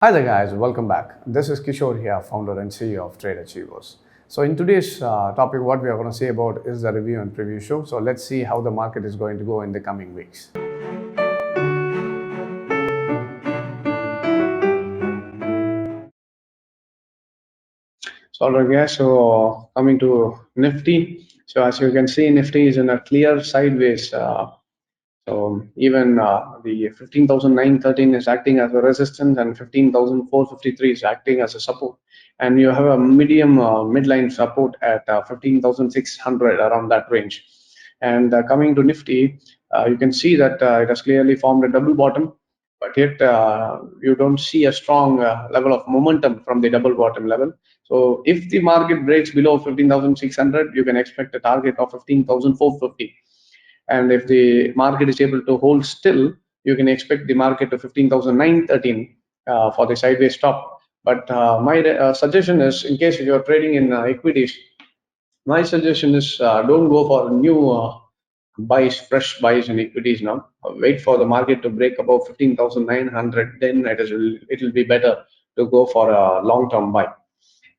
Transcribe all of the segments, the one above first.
Hi there, guys. Welcome back. This is Kishore here, founder and CEO of Trade Achievers. So, in today's topic, what we are going to say about is the review and preview show. So, let's see how the market is going to go in the coming weeks. So, alright, guys. So, coming to Nifty. So, as you can see, Nifty is in a clear sideways. So even the 15,913 is acting as a resistance and 15,453 is acting as a support. And you have a midline support at 15,600 around that range. And coming to Nifty, you can see that it has clearly formed a double bottom, but yet you don't see a strong level of momentum from the double bottom level. So if the market breaks below 15,600, you can expect a target of 15,450. And if the market is able to hold still, you can expect the market to 15,913 for the sideways stop. But my suggestion is, in case if you're trading in equities, my suggestion is don't go for new buys, fresh buys in equities now. Wait for the market to break above 15,900, then it will be better to go for a long-term buy.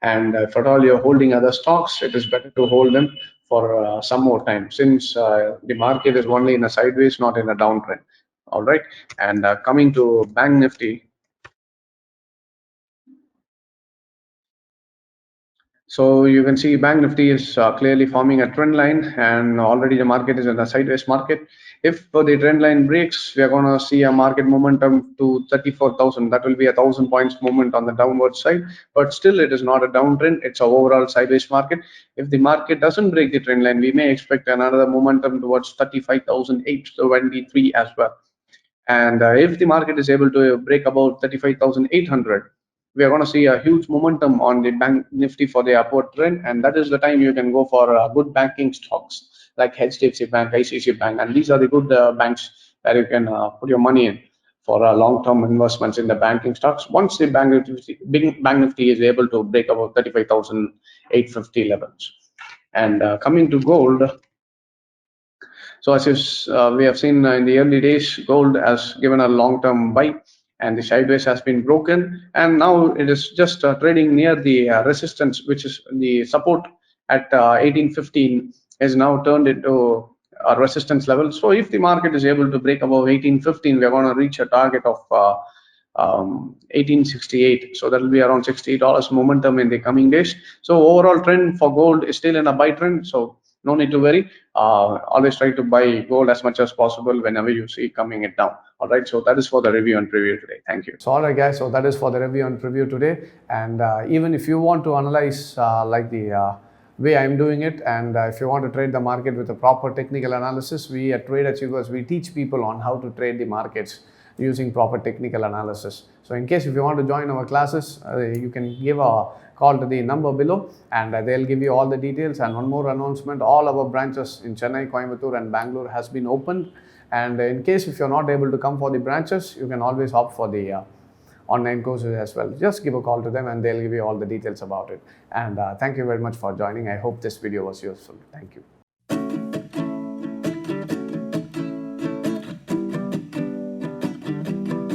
And if at all you're holding other stocks, it is better to hold them for some more time, since the market is only in a sideways, not in a downtrend. All right. And coming to Bank Nifty. So you can see Bank Nifty is clearly forming a trend line, and already the market is in a sideways market. If the trend line breaks, we are going to see a market momentum to 34,000. That will be 1,000 points movement on the downward side, but still it is not a downtrend. It's an overall sideways market. If the market doesn't break the trend line, we may expect another momentum towards 35,823 as well. And if the market is able to break about 35,800, we are going to see a huge momentum on the Bank Nifty for the upward trend. And that is the time you can go for good banking stocks like HDFC Bank, ICICI Bank. And these are the good banks that you can put your money in for long-term investments in the banking stocks. Once the Bank Nifty is able to break about 35,850 levels. And coming to gold, so we have seen in the early days, gold has given a long-term buy, and the sideways has been broken, and now it is just trading near the resistance, which is the support at 1815, is now turned into a resistance level. So if the market is able to break above 1815, we are going to reach a target of 1868. So that will be around $60 momentum in the coming days. So overall trend for gold is still in a buy trend. So no need to worry. Always try to buy gold as much as possible whenever you see coming it down. All right. So that is for the review and preview today. Thank you. So all right, guys. So that is for the review and preview today. And even if you want to analyze like the way I'm doing it, and if you want to trade the market with a proper technical analysis, we at Trade Achievers, we teach people on how to trade the markets using proper technical analysis. So in case if you want to join our classes, you can give a call to the number below, and they'll give you all the details. And one more announcement, all our branches in Chennai, Coimbatore and Bangalore has been opened. And in case if you're not able to come for the branches, you can always opt for the online courses as well. Just give a call to them and they'll give you all the details about it. And thank you very much for joining. I hope this video was useful. Thank you.